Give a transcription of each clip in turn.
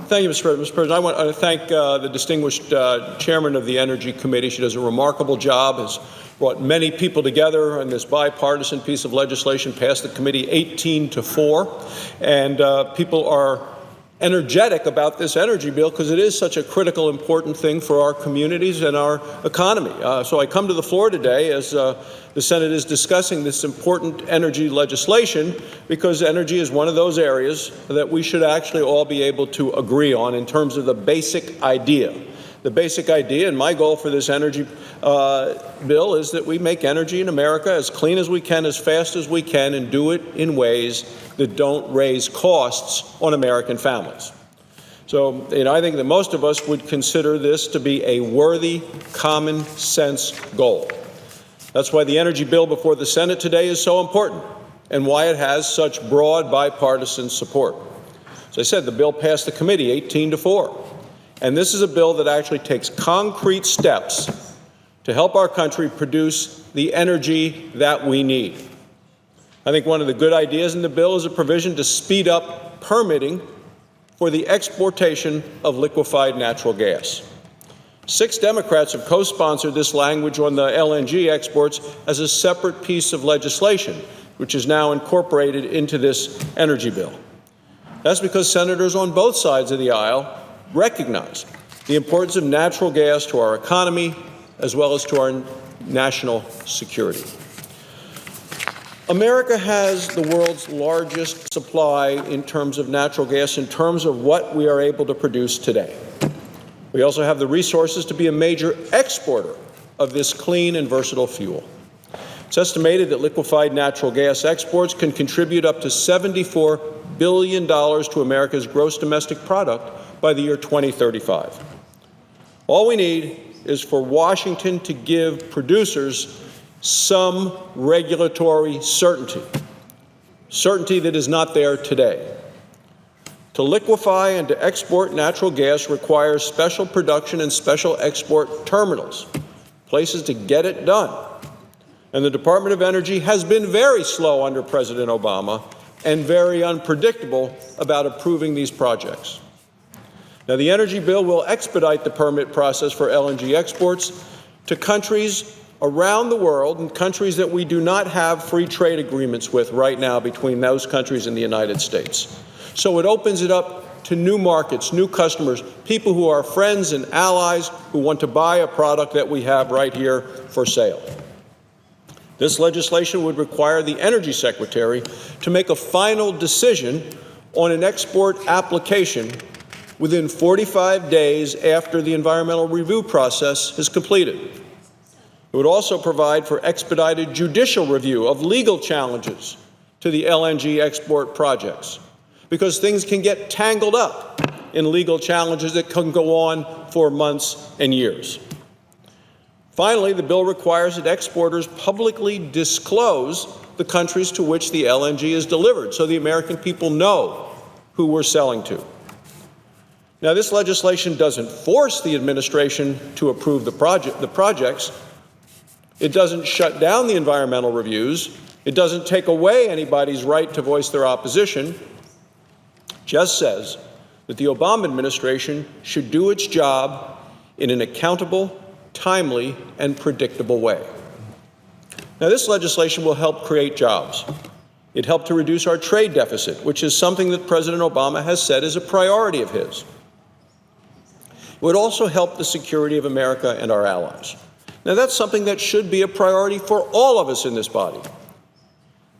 Thank you, Mr. President. Mr. President, I want to thank the distinguished chairman of the Energy Committee. She does a remarkable job, has brought many people together on this bipartisan piece of legislation, passed the committee 18-4, and people are energetic about this energy bill because it is such a critical, important thing for our communities and our economy. So I come to the floor today as the Senate is discussing this important energy legislation because energy is one of those areas that we should actually all be able to agree on in terms of the basic idea. The basic idea, and my goal for this energy bill, is that we make energy in America as clean as we can, as fast as we can, and do it in ways that don't raise costs on American families. So, I think that most of us would consider this to be a worthy, common sense goal. That's why the energy bill before the Senate today is so important and why it has such broad bipartisan support. As I said, the bill passed the committee 18-4. And this is a bill that actually takes concrete steps to help our country produce the energy that we need. I think one of the good ideas in the bill is a provision to speed up permitting for the exportation of liquefied natural gas. 6 Democrats have co-sponsored this language on the LNG exports as a separate piece of legislation, which is now incorporated into this energy bill. That's because senators on both sides of the aisle recognize the importance of natural gas to our economy as well as to our national security. America has the world's largest supply in terms of natural gas, in terms of what we are able to produce today. We also have the resources to be a major exporter of this clean and versatile fuel. It's estimated that liquefied natural gas exports can contribute up to $74 billion to America's gross domestic product by the year 2035. All we need is for Washington to give producers some regulatory certainty that is not there today. To liquefy and to export natural gas requires special production and special export terminals, places to get it done. And the Department of Energy has been very slow under President Obama and very unpredictable about approving these projects. Now, the energy bill will expedite the permit process for LNG exports to countries around the world and countries that we do not have free trade agreements with right now between those countries and the United States. So it opens it up to new markets, new customers, people who are friends and allies who want to buy a product that we have right here for sale. This legislation would require the Energy Secretary to make a final decision on an export application within 45 days after the environmental review process is completed. It would also provide for expedited judicial review of legal challenges to the LNG export projects, because things can get tangled up in legal challenges that can go on for months and years. Finally, the bill requires that exporters publicly disclose the countries to which the LNG is delivered so the American people know who we're selling to. Now, this legislation doesn't force the administration to approve the projects. It doesn't shut down the environmental reviews. It doesn't take away anybody's right to voice their opposition. It just says that the Obama administration should do its job in an accountable, timely, and predictable way. Now, this legislation will help create jobs. It helped to reduce our trade deficit, which is something that President Obama has said is a priority of his. It would also help the security of America and our allies. Now, that's something that should be a priority for all of us in this body.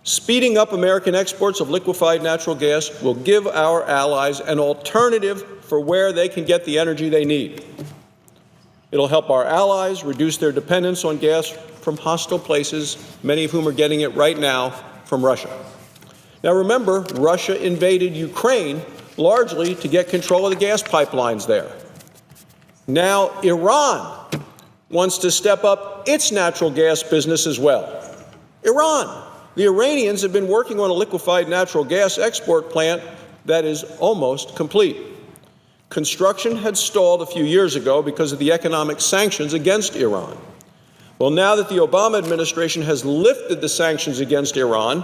Speeding up American exports of liquefied natural gas will give our allies an alternative for where they can get the energy they need. It'll help our allies reduce their dependence on gas from hostile places, many of whom are getting it right now from Russia. Now, remember, Russia invaded Ukraine largely to get control of the gas pipelines there. Now, Iran wants to step up its natural gas business as well. Iran. The Iranians have been working on a liquefied natural gas export plant that is almost complete. Construction had stalled a few years ago because of the economic sanctions against Iran. Well, now that the Obama administration has lifted the sanctions against Iran,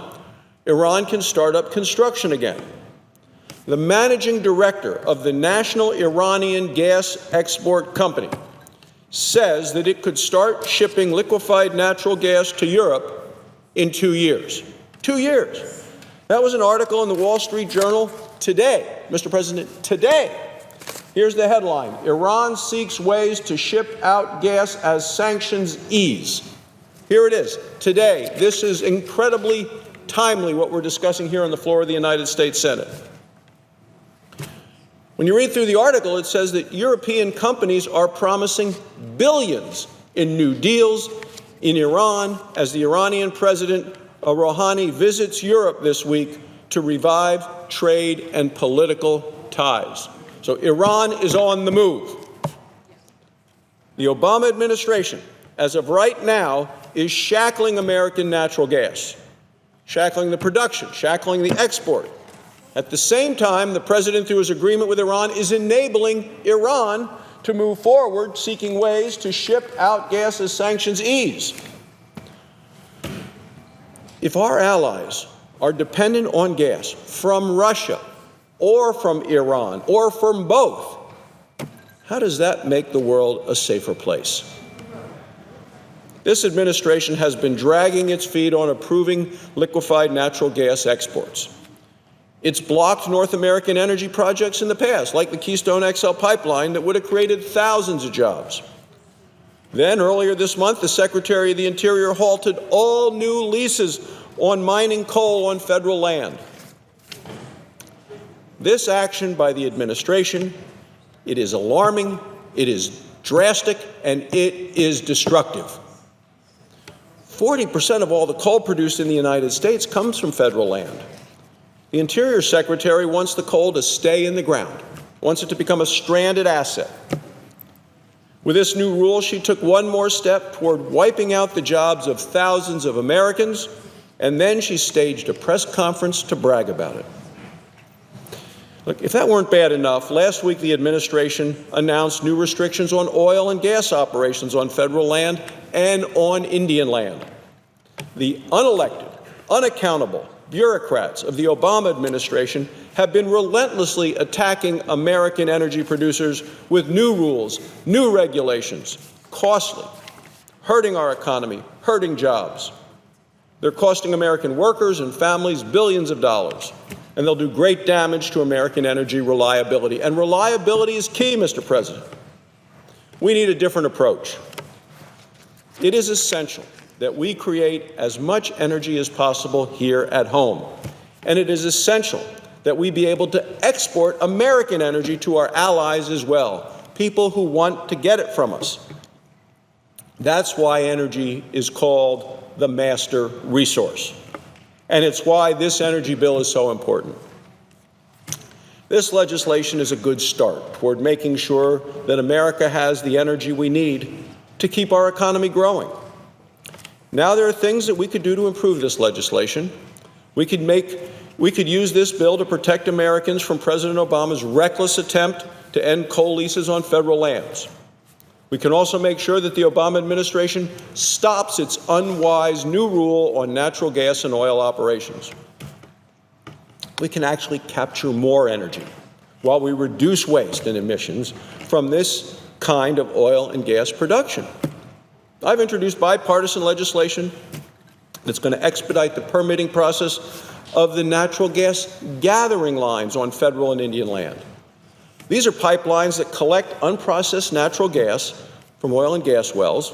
Iran can start up construction again. the managing director of the National Iranian Gas Export Company, says that it could start shipping liquefied natural gas to Europe in 2 years. 2 years. That was an article in the Wall Street Journal today, Mr. President, today. Here's the headline: Iran seeks ways to ship out gas as sanctions ease. Here it is, today. This is incredibly timely, what we're discussing here on the floor of the United States Senate. When you read through the article, it says that European companies are promising billions in new deals in Iran as the Iranian President Rouhani visits Europe this week to revive trade and political ties. So Iran is on the move. The Obama administration, as of right now, is shackling American natural gas, shackling the production, shackling the export. At the same time, the president, through his agreement with Iran, is enabling Iran to move forward, seeking ways to ship out gas as sanctions ease. If our allies are dependent on gas from Russia or from Iran or from both, how does that make the world a safer place? This administration has been dragging its feet on approving liquefied natural gas exports. It's blocked North American energy projects in the past, like the Keystone XL pipeline that would have created thousands of jobs. Then, earlier this month, the Secretary of the Interior halted all new leases on mining coal on federal land. This action by the administration, it is alarming, it is drastic, and it is destructive. 40% of all the coal produced in the United States comes from federal land. The Interior Secretary wants the coal to stay in the ground, wants it to become a stranded asset. With this new rule, she took one more step toward wiping out the jobs of thousands of Americans, and then she staged a press conference to brag about it. Look, if that weren't bad enough, last week the administration announced new restrictions on oil and gas operations on federal land and on Indian land. The unelected, unaccountable bureaucrats of the Obama administration have been relentlessly attacking American energy producers with new rules, new regulations, costly, hurting our economy, hurting jobs. They're costing American workers and families billions of dollars, and they'll do great damage to American energy reliability. And reliability is key, Mr. President. We need a different approach. It is essential that we create as much energy as possible here at home. And it is essential that we be able to export American energy to our allies as well, people who want to get it from us. That's why energy is called the master resource. And it's why this energy bill is so important. This legislation is a good start toward making sure that America has the energy we need to keep our economy growing. Now there are things that we could do to improve this legislation. We could use this bill to protect Americans from President Obama's reckless attempt to end coal leases on federal lands. We can also make sure that the Obama administration stops its unwise new rule on natural gas and oil operations. We can actually capture more energy while we reduce waste and emissions from this kind of oil and gas production. I've introduced bipartisan legislation that's going to expedite the permitting process of the natural gas gathering lines on federal and Indian land. These are pipelines that collect unprocessed natural gas from oil and gas wells,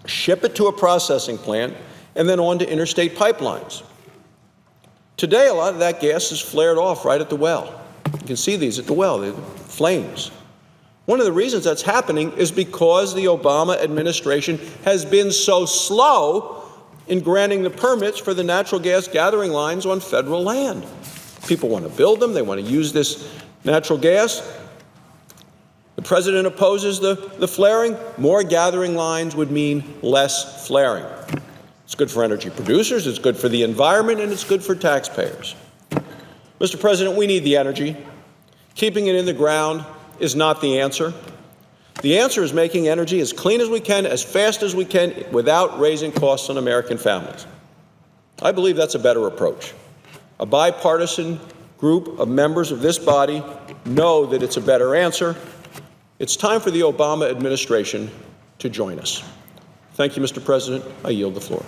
ship it to a processing plant, and then on to interstate pipelines. Today, a lot of that gas is flared off right at the well. You can see these at the well, the flames. One of the reasons that's happening is because the Obama administration has been so slow in granting the permits for the natural gas gathering lines on federal land. People want to build them. They want to use this natural gas. The president opposes the flaring. More gathering lines would mean less flaring. It's good for energy producers, it's good for the environment, and it's good for taxpayers. Mr. President, we need the energy. Keeping it in the ground is not the answer. The answer is making energy as clean as we can, as fast as we can, without raising costs on American families. I believe that's a better approach. A bipartisan group of members of this body know that it's a better answer. It's time for the Obama administration to join us. Thank you, Mr. President. I yield the floor.